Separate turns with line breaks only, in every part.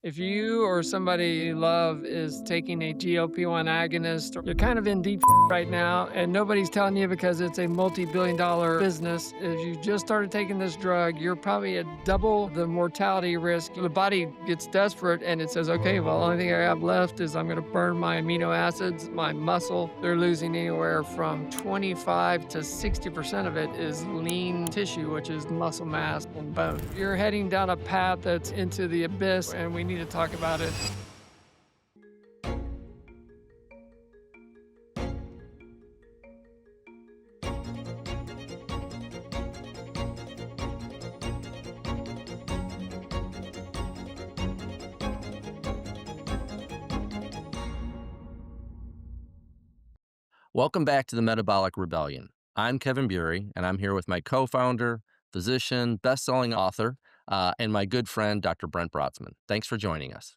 If you or somebody you love is taking a GLP-1 agonist, you're kind of in deep right now, and nobody's telling you because it's a multi-billion-dollar business. If you just started taking this drug, you're probably at double the mortality risk. The body gets desperate and it says, okay, well, the only thing I have left is I'm going to burn my amino acids, my muscle. They're losing anywhere from 25 to 60% of it is lean tissue, which is muscle mass and bone. You're heading down a path that's into the abyss, and we need to talk about it.
Welcome back to the Metabolic Rebellion. I'm Kevin Bury, and I'm here with my co-founder, physician, best-selling author, and my good friend, Dr. Brent Brotzman. Thanks for joining us.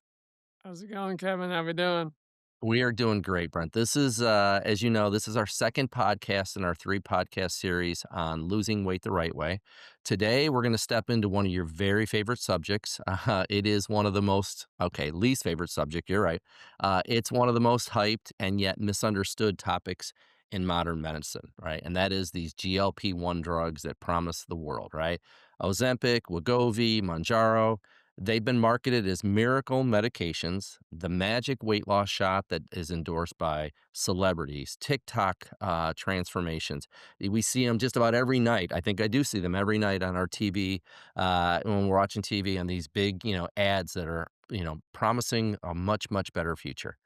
How's it going, Kevin? How we doing?
We are doing great, Brent. This is, as you know, this is our second podcast in our three-podcast series on losing weight the right way. Today, we're going to step into one of your very favorite subjects. It is one of the most, least favorite subject. You're right. It's one of the most hyped and yet misunderstood topics in modern medicine, right? And that is these GLP-1 drugs that promise the world, right? Ozempic, Wegovy, Mounjaro. They've been marketed as miracle medications, the magic weight loss shot that is endorsed by celebrities, TikTok transformations. We see them just about every night. I think I do see them every night on our TV when we're watching TV on these big, ads that are, promising a much, much better future.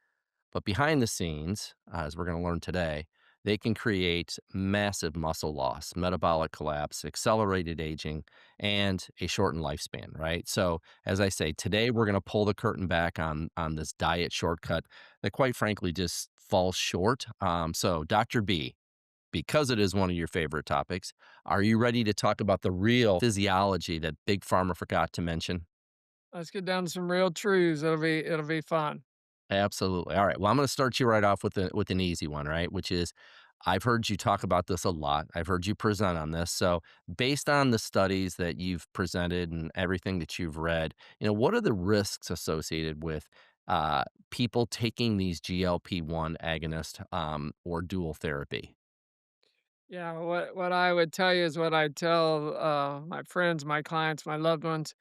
But behind the scenes, as we're going to learn today, they can create massive muscle loss, metabolic collapse, accelerated aging, and a shortened lifespan, right? So, as I say, today we're going to pull the curtain back on this diet shortcut that, quite frankly, just falls short. So, Dr. B, because it is one of your favorite topics, are you ready to talk about the real physiology that Big Pharma forgot to mention?
Let's get down to some real truths. It'll be fun.
Absolutely. All right. Well, I'm going to start you right off with an easy one, right? Which is, I've heard you talk about this a lot. I've heard you present on this. So, based on the studies that you've presented and everything that you've read, what are the risks associated with people taking these GLP-1 agonist or dual therapy?
Yeah, what I would tell you is what I tell my friends, my clients, my loved ones.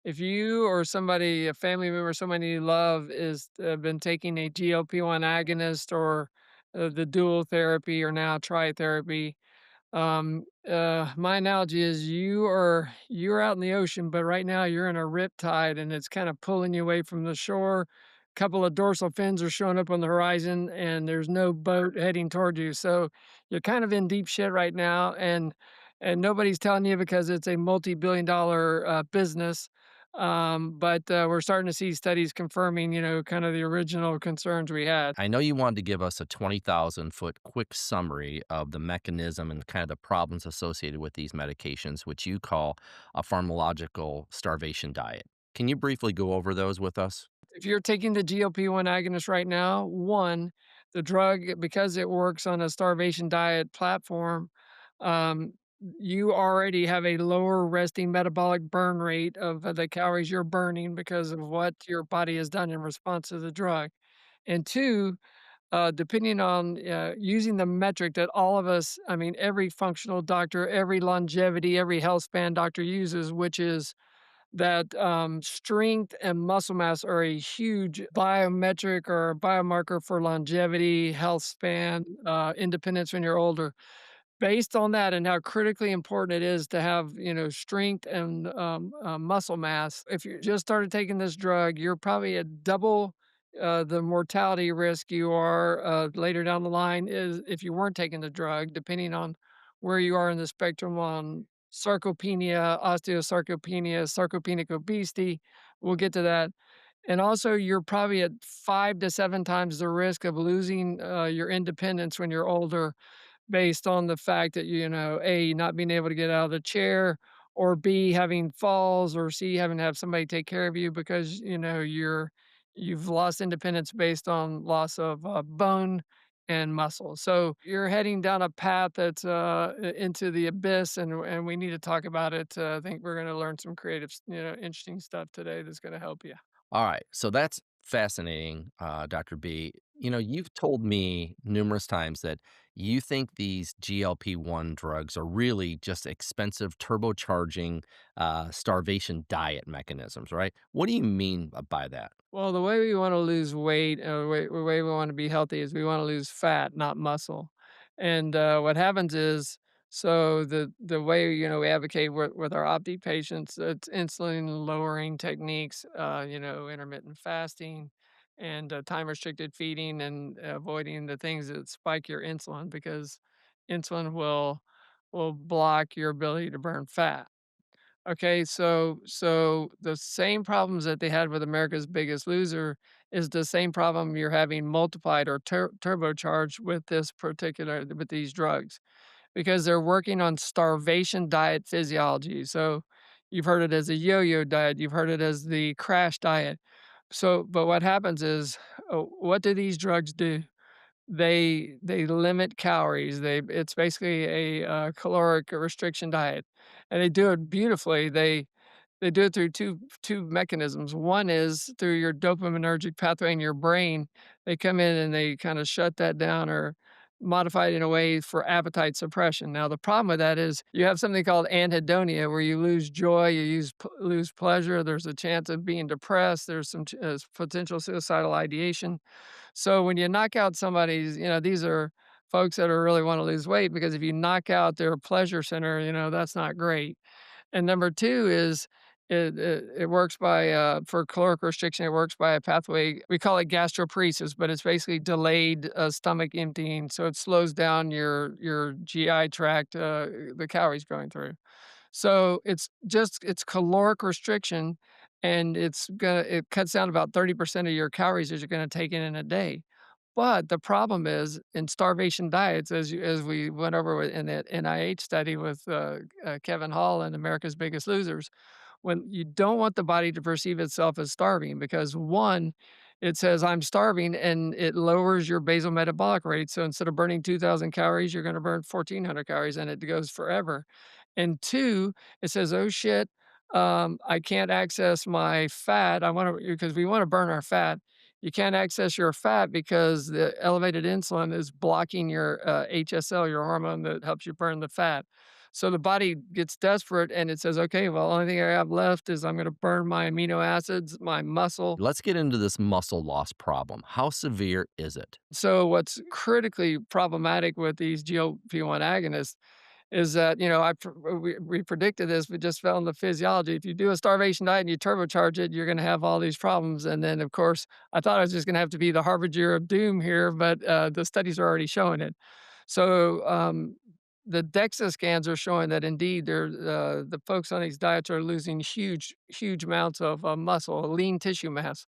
If you or somebody, a family member, somebody you love, is been taking a GLP-1 agonist or the dual therapy or now tri therapy. My analogy is you're out in the ocean, but right now you're in a rip tide and it's kind of pulling you away from the shore. Couple of dorsal fins are showing up on the horizon and there's no boat heading toward you. So you're kind of in deep shit right now, and nobody's telling you because it's a multi-billion-dollar business. But we're starting to see studies confirming, kind of the original concerns we had.
I know you wanted to give us a 20,000-foot quick summary of the mechanism and kind of the problems associated with these medications, which you call a pharmacological starvation diet. Can you briefly go over those with us?
If you're taking the GLP-1 agonist right now, one, the drug, because it works on a starvation diet platform, um, you already have a lower resting metabolic burn rate of the calories you're burning because of what your body has done in response to the drug. And two, depending on using the metric that all of us, I mean, every functional doctor, every longevity, every health span doctor uses, which is that strength and muscle mass are a huge biometric or biomarker for longevity, health span, independence when you're older. Based on that and how critically important it is to have, strength and muscle mass. If you just started taking this drug, you're probably at double the mortality risk you are later down the line is if you weren't taking the drug, depending on where you are in the spectrum on sarcopenia, osteosarcopenia, sarcopenic obesity. We'll get to that. And also, you're probably at 5 to 7 times the risk of losing your independence when you're older based on the fact that, A, not being able to get out of the chair, or B, having falls, or C, having to have somebody take care of you because, you've lost independence based on loss of bone and muscle. So you're heading down a path that's into the abyss, and we need to talk about it. I think we're going to learn some creative, interesting stuff today that's going to help you.
All right. So that's fascinating, Dr. B. You've told me numerous times that you think these GLP-1 drugs are really just expensive turbocharging starvation diet mechanisms, right? What do you mean by that?
Well, the way we wanna lose weight, the way we wanna be healthy is we wanna lose fat, not muscle. And, what happens is so the way, we advocate with our Opti patients, it's insulin lowering techniques, intermittent fasting and, time restricted feeding and avoiding the things that spike your insulin because insulin will block your ability to burn fat. Okay, so the same problems that they had with America's Biggest Loser is the same problem you're having multiplied or turbocharged with with these drugs because they're working on starvation diet physiology. So you've heard it as a yo-yo diet, you've heard it as the crash diet. So, but what happens is, what do these drugs do? They limit calories. It's basically a, caloric restriction diet, and they do it beautifully. They do it through two mechanisms. One is through your dopaminergic pathway in your brain. They come in and they kinda shut that down or modify it in a way for appetite suppression. Now, the problem with that is you have something called anhedonia where you lose joy, lose pleasure, there's a chance of being depressed, there's some potential suicidal ideation. So when you knock out somebody's these are folks that are really wanna lose weight because if you knock out their pleasure center, that's not great. And number 2 is it works by, for caloric restriction, it works by a pathway, we call it gastroparesis, but it's basically delayed, stomach emptying, so it slows down your GI tract, the calories going through. So it's caloric restriction, and it cuts down about 30% of your calories that you're gonna take in a day. But the problem is in starvation diets, as we went over in that NIH study with, Kevin Hall and America's Biggest Losers, when you don't want the body to perceive itself as starving because 1, it says, "I'm starving," and it lowers your basal metabolic rate, so instead of burning 2,000 calories, you're gonna burn 1,400 calories, and it goes forever. And 2, it says, "Oh, shit, I can't access my fat." I wanna because we wanna burn our fat. You can't access your fat because the elevated insulin is blocking your, HSL, your hormone that helps you burn the fat. So the body gets desperate and it says, "Okay, well, only thing I have left is I'm gonna burn my amino acids, my muscle."
Let's get into this muscle loss problem. How severe is it?
So what's critically problematic with these GLP-1 agonists is that, we predicted this, we just fell in the physiology. If you do a starvation diet and you turbocharge it, you're gonna have all these problems, and then, of course, I thought I was just gonna have to be the harbinger of doom here, but, the studies are already showing it. So, the DEXA scans are showing that indeed the folks on these diets are losing huge amounts of, muscle, lean tissue mass.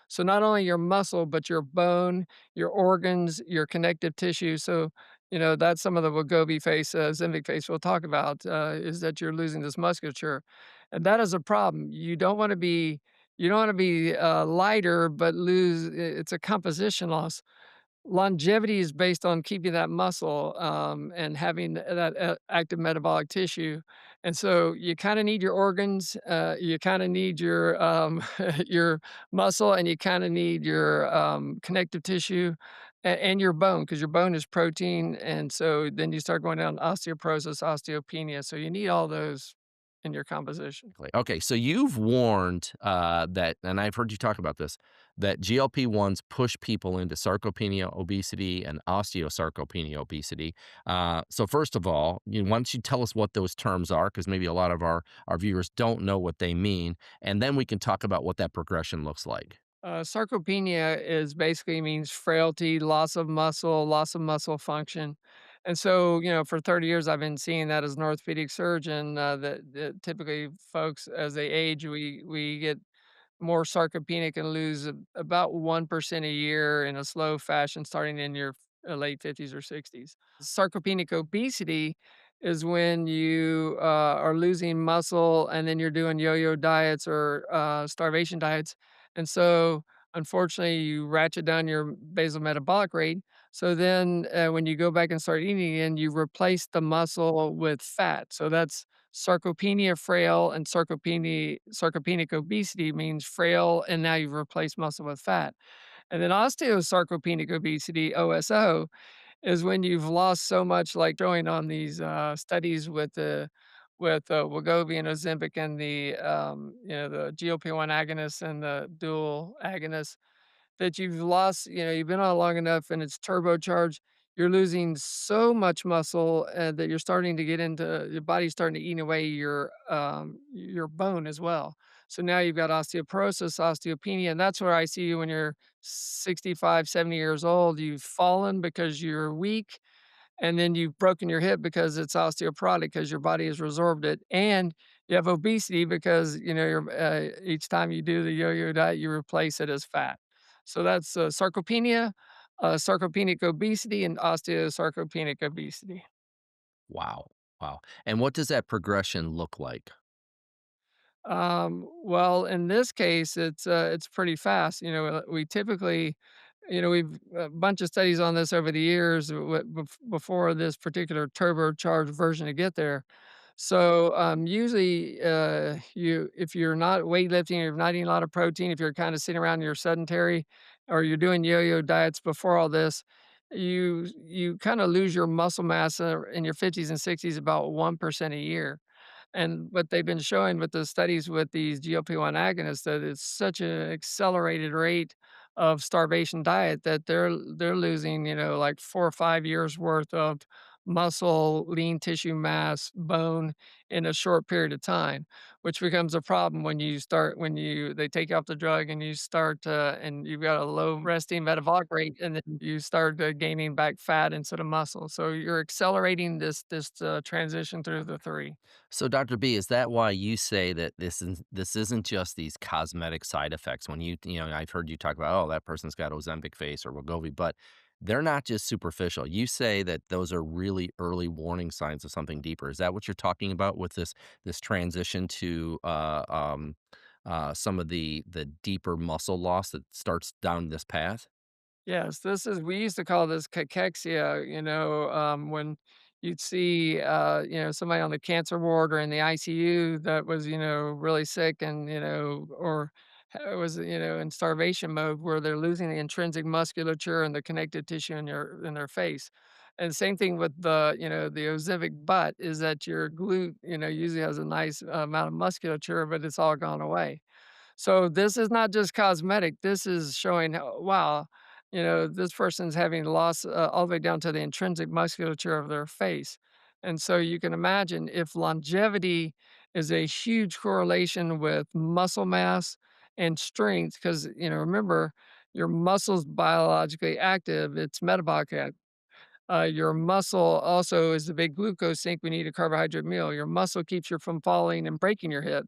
So not only your muscle, but your bone, your organs, your connective tissue. So, that's some of the Wegovy face, Ozempic face we'll talk about, is that you're losing this musculature, and that is a problem. You don't wanna be, lighter, but it's a composition loss. Longevity is based on keeping that muscle, and having that, active metabolic tissue, and so you kinda need your organs, you kinda need your, your muscle, and you kinda need your, connective tissue and your bone, because your bone is protein, and so then you start going down osteoporosis, osteopenia, so you need all those in your composition.
Okay, so you've warned that, and I've heard you talk about this, that GLP-1s push people into sarcopenia, obesity, and osteosarcopenia, obesity. So first of all, why don't you tell us what those terms are? Because maybe a lot of our viewers don't know what they mean, and then we can talk about what that progression looks like.
Sarcopenia is basically means frailty, loss of muscle function. And so, for 30 years, I've been seeing that as an orthopedic surgeon, that typically folks, as they age, we get more sarcopenic and lose about 1% a year in a slow fashion starting in your late 50s or 60s. Sarcopenic obesity is when you are losing muscle and then you're doing yo-yo diets or starvation diets. And so unfortunately, you ratchet down your basal metabolic rate. So then, when you go back and start eating again, you replace the muscle with fat. So that's sarcopenia, frail, and sarcopenic obesity means frail, and now you've replaced muscle with fat. And then osteosarcopenic obesity, OSO, is when you've lost so much, like showing on these, studies with Wegovy and Ozempic and the, the GLP-1 agonists and the dual agonists, that you've lost, you've been on long enough and it's turbocharged. You're losing so much muscle, that you're starting to get into your body's starting to eat away your bone as well. So now you've got osteoporosis, osteopenia, and that's where I see you when you're 65, 70 years old. You've fallen because you're weak, and then you've broken your hip because it's osteoporotic because your body has resorbed it, and you have obesity because, each time you do the yo-yo diet, you replace it as fat. So that's, sarcopenia, sarcopenic obesity, and osteosarcopenic obesity.
Wow. Wow. And what does that progression look like?
Well, in this case, it's pretty fast. We typically, we've a bunch of studies on this over the years before this particular turbocharged version to get there. So usually, if you're not weightlifting, you're not eating a lot of protein, if you're kind of sitting around, and you're sedentary, or you're doing yo-yo diets before all this, you kind of lose your muscle mass in your 50s and 60s about 1% a year. And what they've been showing with the studies with these GLP-1 agonists, that it's such an accelerated rate of starvation diet that they're losing, like 4 or 5 years worth of muscle, lean tissue mass, bone in a short period of time, which becomes a problem when they take you off the drug and you start, and you've got a low resting metabolic rate, and then you start, gaining back fat instead of muscle. So you're accelerating this transition through the 3.
So, Dr. B, is that why you say that this isn't just these cosmetic side effects? When I've heard you talk about, oh, that person's got Ozempic face or Wegovy, but they're not just superficial. You say that those are really early warning signs of something deeper. Is that what you're talking about with this transition to some of the deeper muscle loss that starts down this path?
Yes, we used to call this cachexia, when you'd see, somebody on the cancer ward or in the ICU that was, really sick and, or was, in starvation mode where they're losing the intrinsic musculature and the connective tissue in their face. And same thing with the Ozempic butt is that your glute, usually has a nice amount of musculature, but it's all gone away. So this is not just cosmetic. This is showing how, wow, this person's having loss all the way down to the intrinsic musculature of their face. And so you can imagine if longevity is a huge correlation with muscle mass and strength, because, remember, your muscle's biologically active, it's metabolic. Your muscle also is the big glucose sink. We need a carbohydrate meal. Your muscle keeps you from falling and breaking your hip.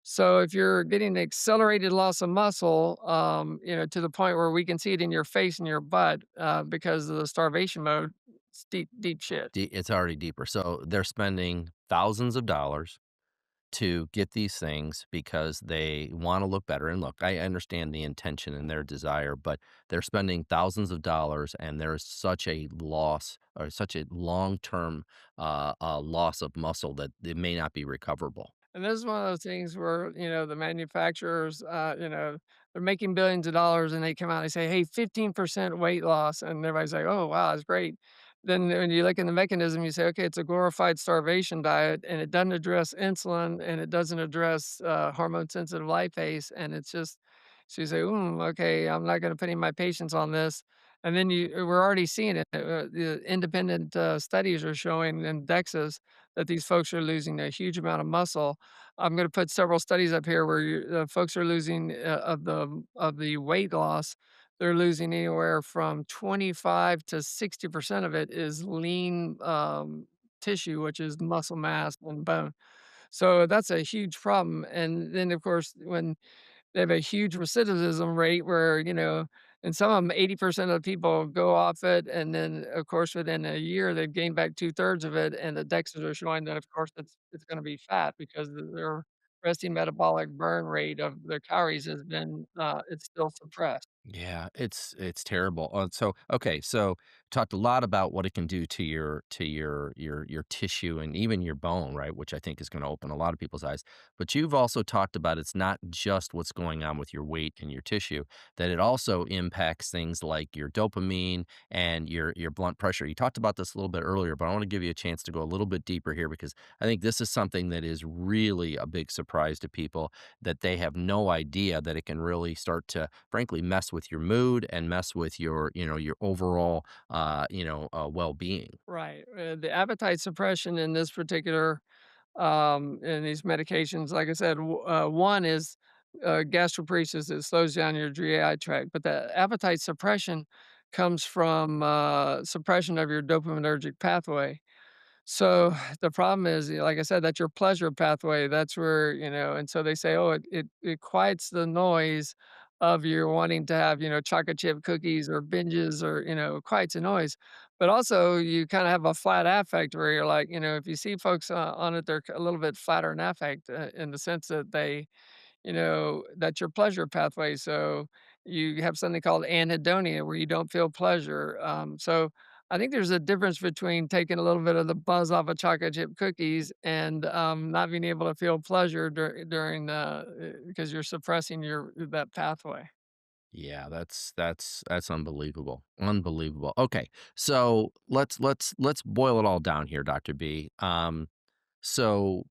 So if you're getting accelerated loss of muscle, to the point where we can see it in your face and your butt, because of the starvation mode, it's deep, deep shit.
It's already deeper. So they're spending thousands of dollars to get these things because they wanna look better, and look, I understand the intention and their desire, but they're spending thousands of dollars, and there is such a loss or such a long-term, loss of muscle that it may not be recoverable.
And this is one of those things where, the manufacturers, they're making billions of dollars and they come out and they say, hey, 15% weight loss. And everybody's like, oh, wow, that's great. Then when you look in the mechanism, you say, okay, it's a glorified starvation diet and it doesn't address insulin and it doesn't address hormone sensitive lipase. And it's just, so you say, okay, I'm not going to put any of my patients on this. And then we're already seeing it. The independent studies are showing in DEXAs that these folks are losing a huge amount of muscle. I'm gonna put several studies up here where folks are losing, of the weight loss, they're losing anywhere from 25 to 60% of it is lean, tissue, which is muscle mass and bone. So that's a huge problem, and then, of course, when they have a huge recidivism rate where, and some of them, 80% of the people go off it, and then, of course, within a year, they've gained back 2/3 of it, and the DEXAs are showing that, of course, it's gonna be fat because they're resting metabolic burn rate of their calories has been, it's still suppressed.
Yeah, it's terrible. So okay, so talked a lot about what it can do to your tissue and even your bone, right? Which I think is going to open a lot of people's eyes. But you've also talked about it's not just what's going on with your weight and your tissue, that it also impacts things like your dopamine and your blood pressure. You talked about this a little bit earlier, but I want to give you a chance to go a little bit deeper here because I think this is something that is really a big surprise to people that they have no idea that it can really start to frankly mess with your mood and mess with your your overall well-being.
Right, the appetite suppression in this particular, in these medications, like I said, one is, gastroparesis, it slows down your GI tract, but the appetite suppression comes from, suppression of your dopaminergic pathway. So the problem is, like I said, that's your pleasure pathway. That's where, and so they say, oh, it quiets the noise of you wanting to have, chocolate chip cookies or binges or, quiets the noise. But also you kind of have a flat affect where you're like, if you see folks on it, they're a little bit flatter in affect in the sense that that's your pleasure pathway. So you have something called anhedonia where you don't feel pleasure. So I think there's a difference between taking a little bit of the buzz off of chocolate chip cookies and not being able to feel pleasure during because you're suppressing your that pathway.
Yeah, that's unbelievable. Unbelievable. Okay. So let's boil it all down here, Dr. B. So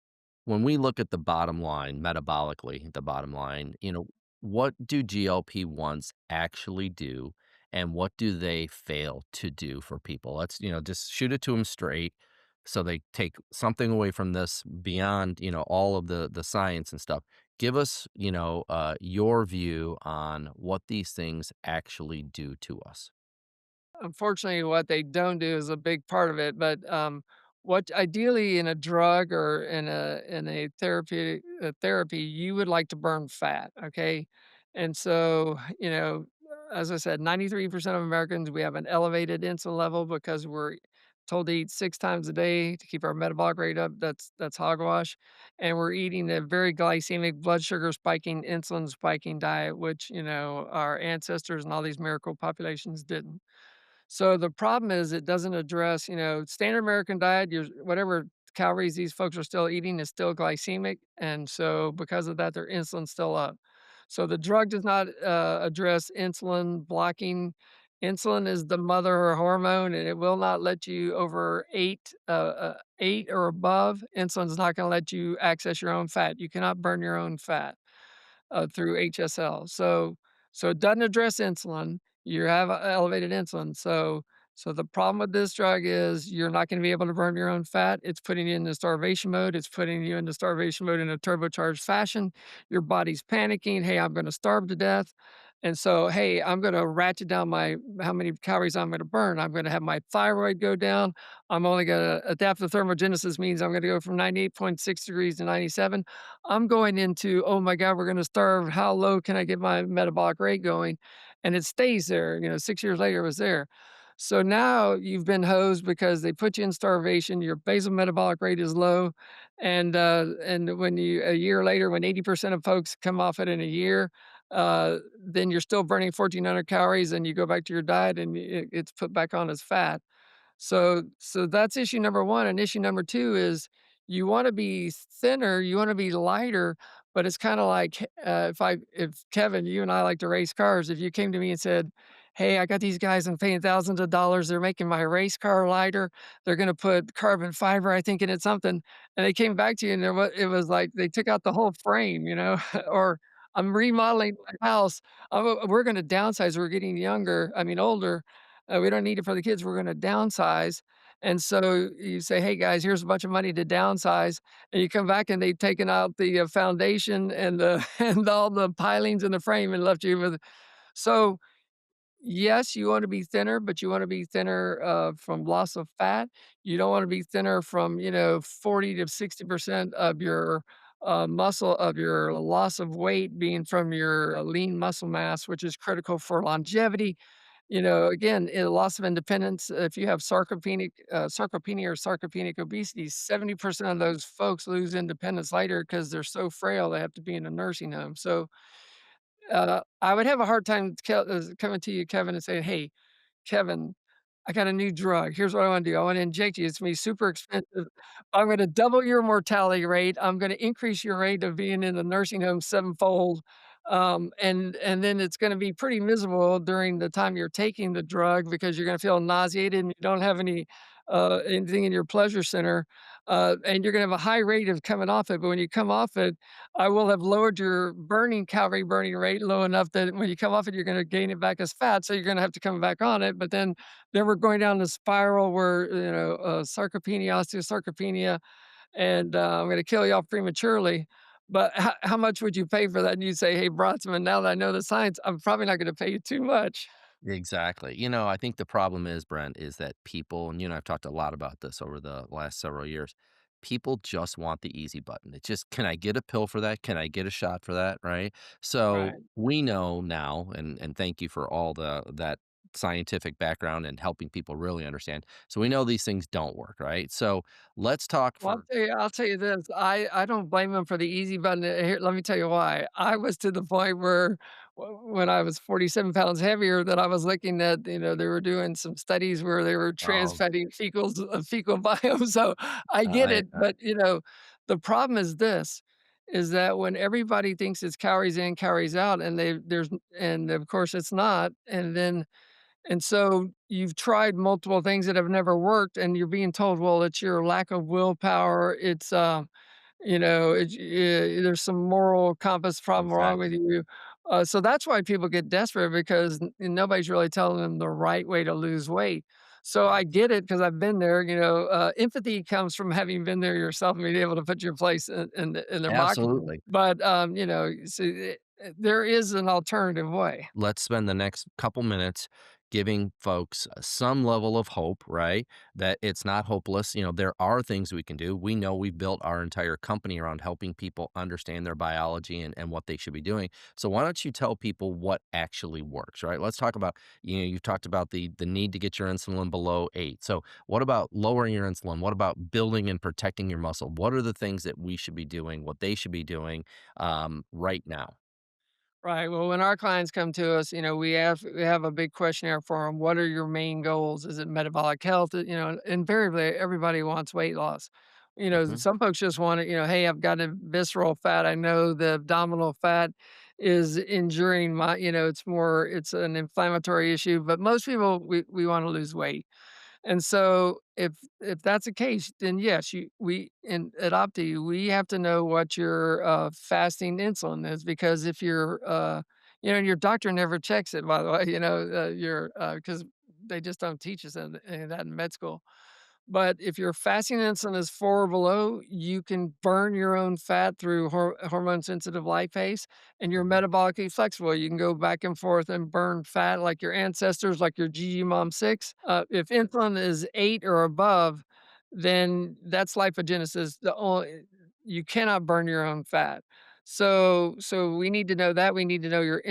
when we look at the bottom line, metabolically, the bottom line, what do GLP-1s actually do and what do they fail to do for people? Let's, just shoot it to them straight so they take something away from this beyond, all of the science and stuff. Give us, your view on what these things actually do to us.
Unfortunately, what they don't do is a big part of it, but, what ideally in a drug or in a therapy, you would like to burn fat, okay? And so, as I said, 93% of Americans, we have an elevated insulin level because we're told to eat 6 times a day to keep our metabolic rate up. That's hogwash, and we're eating a very glycemic, blood sugar spiking, insulin spiking diet, which, our ancestors and all these miracle populations didn't. So the problem is it doesn't address, standard American diet, your whatever calories these folks are still eating is still glycemic. And so because of that, their insulin's still up. So the drug does not address insulin blocking. Insulin is the mother hormone, and it will not let you over 8 or above. Insulin's not going to let you access your own fat. You cannot burn your own fat through HSL. So it doesn't address insulin. You have elevated insulin. So the problem with this drug is you're not going to be able to burn your own fat. It's putting you into starvation mode. It's putting you into starvation mode in a turbocharged fashion. Your body's panicking. Hey, I'm going to starve to death. And so, hey, I'm going to ratchet down my how many calories I'm going to burn. I'm going to have my thyroid go down. I'm only going to adaptive thermogenesis means I'm going to go from 98.6 degrees to 97. I'm going into, "Oh my god, we're gonna starve. How low can I get my metabolic rate going?" And it stays there, 6 years later, it was there. So now you've been hosed because they put you in starvation, your basal metabolic rate is low, and when you a year later, when 80% of folks come off it in a year, then you're still burning 1,400 calories and you go back to your diet and it's put back on as fat. So that's issue number 1, and issue number 2 is you wanna be thinner, you wanna be lighter, but it's kinda like, if Kevin, you and I like to race cars, if you came to me and said, "Hey, I got these guys, I'm paying thousands of dollars, they're making my race car lighter, they're gonna put carbon fiber, I think, in it something," and they came back to you and it was like they took out the whole frame, or, "I'm remodeling my house, we're gonna downsize, we're getting younger, I mean, older, we don't need it for the kids. We're going to downsize." And so you say, "Hey guys, here's a bunch of money to downsize." And you come back and they've taken out the foundation and the and all the pilings in the frame and left you with. So yes, you want to be thinner, but you want to be thinner from loss of fat. You don't want to be thinner from 40 to 60% of your muscle of your loss of weight being from your lean muscle mass, which is critical for longevity. Again, loss of independence, if you have sarcopenia or sarcopenic obesity, 70% of those folks lose independence later because 'cause they're so frail, they have to be in a nursing home. So, I would have a hard time coming to you, Kevin, and saying, "Hey, Kevin, I got a new drug. Here's what I wanna do. I wanna inject you. It's gonna be super expensive. I'm gonna double your mortality rate. I'm gonna increase your rate of being in the nursing home sevenfold. And then it's gonna be pretty miserable during the time you're taking the drug because you're gonna feel nauseated and you don't have anything in your pleasure center, and you're gonna have a high rate of coming off it. But when you come off it, I will have lowered your calorie burning rate low enough that when you come off it, you're gonna gain it back as fat, so you're gonna have to come back on it, but then we're going down the spiral where, sarcopenia, osteosarcopenia, and, I'm gonna kill you off prematurely. But how much would you pay for that? And you say, "Hey, Brotzman, now that I know the science, I'm probably not gonna pay you too much."
Exactly. I think the problem is, Brent, is that people, and I've talked a lot about this over the last several years. People just want the easy button. It's just, can I get a pill for that? Can I get a shot for that? Right. So
Right.
we know now, and thank you for all that scientific background and helping people really understand. So we know these things don't work, right? So let's talk
Well,
for
I'll tell you this, I don't blame blame 'em for the easy button, here, let me tell you why. I was to the point where when I was 47 pounds heavier that I was looking at, they were doing some studies where they were
um,
trans-fatting fecal biome, so I get
I,
it, but, the problem is this, is that when everybody thinks it's calories in, calories out, and of course it's not, and so you've tried multiple things that have never worked, and you're being told, "Well, it's your lack of willpower. There's some moral compass problem wrong with
exactly.
you." So that's why people get desperate because nobody's really telling them the right way to lose weight. So I
Yes.
get it because I've been there. Empathy comes from having been there yourself and being able to put your place in their moccasins.
Absolutely.
But there is an alternative way.
Let's spend the next couple minutes giving folks some level of hope, right? That it's not hopeless. There are things we can do. We know we've built our entire company around helping people understand their biology and what they should be doing. So why don't you tell people what actually works, right? Let's talk about, you've talked about the need to get your insulin below 8. So what about lowering your insulin? What about building and protecting your muscle? What are the things that we should be doing, what they should be doing right now?
Right. Well, when our clients come to us, we have a big questionnaire for them. What are your main goals? Is it metabolic health? Invariably, everybody wants weight loss.
Mhm.
Some folks just want it. Hey, I've got a visceral fat. I know the abdominal fat is injuring it's an inflammatory issue. But most people, we want to lose weight. And so if that's the case, then yes, at Opti, we have to know what your, fasting insulin is because if and your doctor never checks it, by the way, your because they just don't teach us any of that in med school. But if your fasting insulin is 4 or below, you can burn your own fat through hormone-sensitive lipase, and you're
Mhm.
metabolically flexible. You can go back and forth and burn fat like your ancestors, like your Gigi Mom 6. If insulin is 8 or above, then that's lipogenesis. You cannot burn your own fat. So we need to know that. We need to know your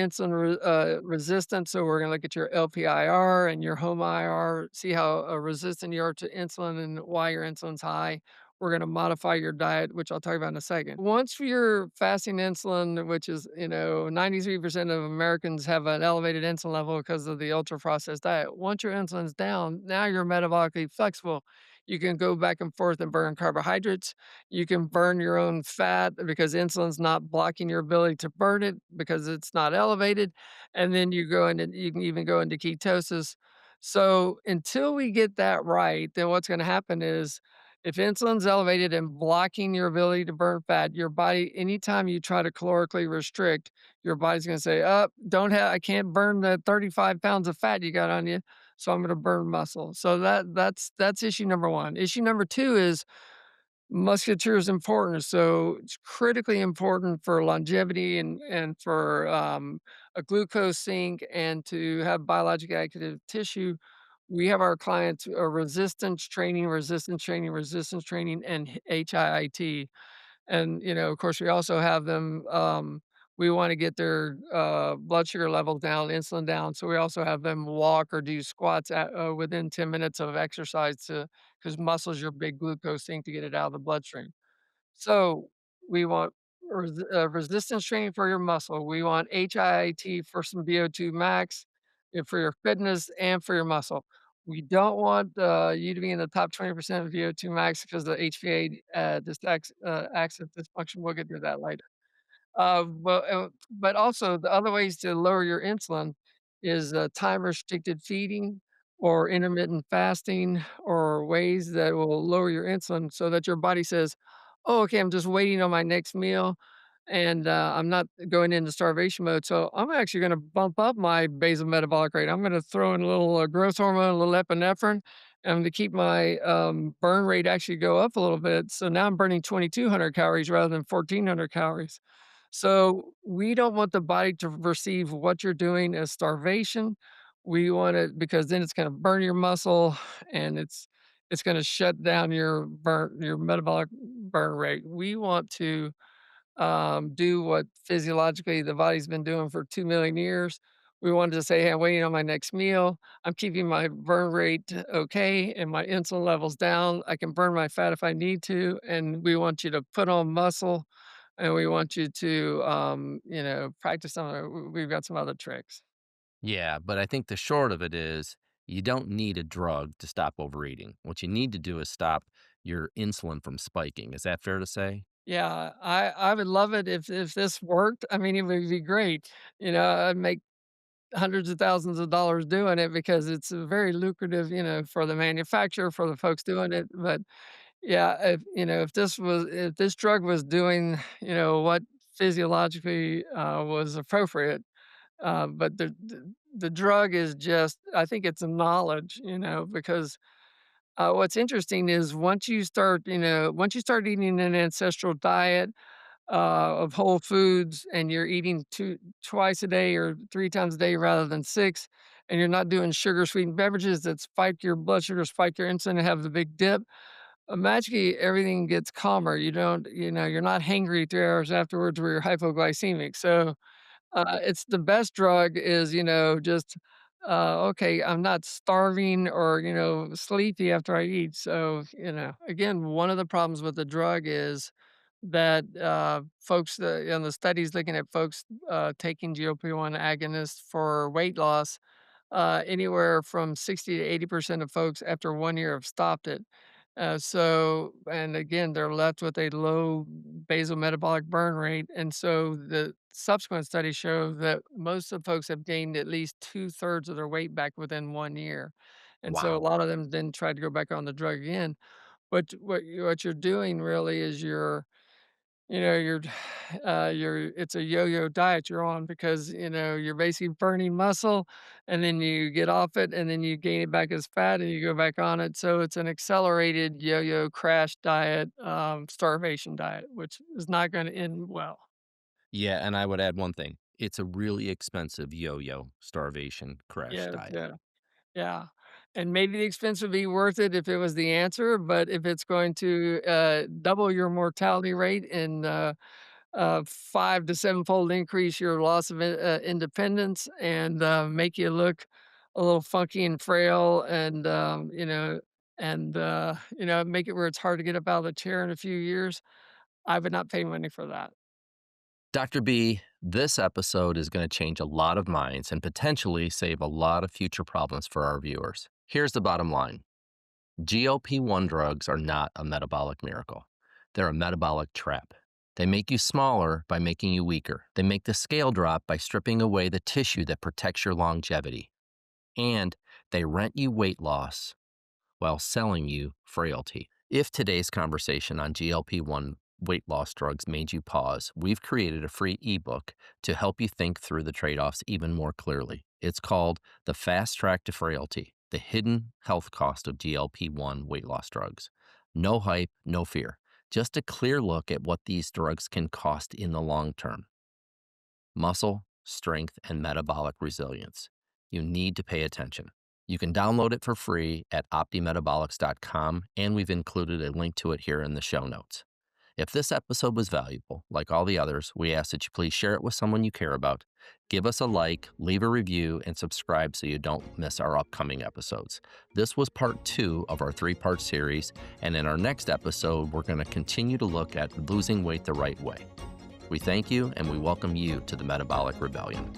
resistance. So we're gonna look at your LPIR and your HOMA-IR, see how, resistant you are to insulin and why your insulin's high. We're gonna modify your diet, which I'll talk about in a second. Once you're fasting insulin, which is, 93% of Americans have an elevated insulin level because of the ultra-processed diet. Once your insulin's down, now you're metabolically flexible. You can go back and forth and burn carbohydrates. You can burn your own fat because insulin's not blocking your ability to burn it because it's not elevated, and then you can even go into ketosis. So, until we get that right, then what's gonna happen is if insulin's elevated and blocking your ability to burn fat, your body anytime you try to calorically restrict, your body's gonna say, I can't burn the 35 pounds of fat you got on you, so I'm gonna burn muscle." So that's issue number 1. Issue number 2 is musculature is important, so it's critically important for longevity and for, a glucose sink and to have biologically active tissue. We have our clients, resistance training, resistance training, resistance training, and HIIT. And, of course, we also have them, we wanna get their, blood sugar levels down, insulin down, so we also have them walk or do squats within 10 minutes of exercise to, because muscle is your big glucose sink to get it out of the bloodstream. So, we want resistance training for your muscle. We want HIIT for some VO2 max, for your fitness and for your muscle. We don't want, you to be in the top 20% of VO2 max because of the HVA, axis dysfunction. We'll get to that later. But also the other ways to lower your insulin is, time restricted feeding or intermittent fasting, or ways that will lower your insulin so that your body says, "Oh, okay, I'm just waiting on my next meal, and, I'm not going into starvation mode, so I'm actually gonna bump up my basal metabolic rate. I'm gonna throw in a little, growth hormone, a little epinephrine, to keep my, burn rate actually go up a little bit, so now I'm burning 2,200 calories rather than 1,400 calories." So we don't want the body to perceive what you're doing as starvation. We want it because then it's gonna burn your muscle and it's gonna shut down your metabolic burn rate. We want to, do what physiologically the body's been doing for 2,000,000 years. We wanted to say, "Hey, I'm waiting on my next meal. I'm keeping my burn rate okay and my insulin levels down. I can burn my fat if I need to, and we want you to put on muscle, and we want you to, practice some of we've got some other tricks."
Yeah, but I think the short of it is you don't need a drug to stop overeating. What you need to do is stop your insulin from spiking. Is that fair to say?
Yeah, I would love it if this worked. I mean, it would be great. I'd make hundreds of thousands of dollars doing it because it's very lucrative, for the manufacturer, for the folks doing it. But yeah, if this drug was doing, what physiologically was appropriate, but the drug is just, I think it's a knowledge, because what's interesting is once you start eating an ancestral diet of whole foods, and you're eating twice a day or three times a day rather than six, and you're not doing sugar sweetened beverages that spike your blood sugar, spike your insulin, and have the big dip, magically everything gets calmer. You don't, you're not hangry 3 hours afterwards where you're hypoglycemic. So it's the best drug is, just, okay, I'm not starving or, sleepy after I eat. So, again, one of the problems with the drug is that, folks, in the studies looking at folks, taking GLP-1 agonists for weight loss, anywhere from 60 to 80% of folks after 1 year have stopped it. And again, they're left with a low basal metabolic burn rate. And so the subsequent studies show that most of the folks have gained at least two-thirds of their weight back within 1 year. And so a
Wow.
lot of them then tried to go back on the drug again. But what you're doing really is you're it's a yo-yo diet you're on because, you're basically burning muscle, and then you get off it, and then you gain it back as fat, and you go back on it. So it's an accelerated yo-yo crash diet, starvation diet, which is not gonna end well.
Yeah, and I would add one thing. It's a really expensive yo-yo starvation crash
Yes,
diet.
yeah, yeah. And maybe the expense would be worth it if it was the answer, but if it's going to, double your mortality rate and, 5 to sevenfold increase your loss of independence and, make you look a little funky and frail and, make it where it's hard to get up out of the chair in a few years. I would not pay money for that.
Dr. B, this episode is going to change a lot of minds and potentially save a lot of future problems for our viewers. Here's the bottom line. GLP-1 drugs are not a metabolic miracle. They're a metabolic trap. They make you smaller by making you weaker. They make the scale drop by stripping away the tissue that protects your longevity. And they rent you weight loss while selling you frailty. If today's conversation on GLP-1 weight loss drugs made you pause, we've created a free ebook to help you think through the trade-offs even more clearly. It's called The Fast Track to Frailty: The Hidden Health Cost of GLP-1 Weight Loss Drugs. No hype, no fear. Just a clear look at what these drugs can cost in the long term: muscle, strength, and metabolic resilience. You need to pay attention. You can download it for free at optimetabolics.com, and we've included a link to it here in the show notes. If this episode was valuable, like all the others, we ask that you please share it with someone you care about. Give us a like, leave a review, and subscribe so you don't miss our upcoming episodes. This was part 2 of our 3-part series, and in our next episode, we're going to continue to look at losing weight the right way. We thank you, and we welcome you to the Metabolic Rebellion.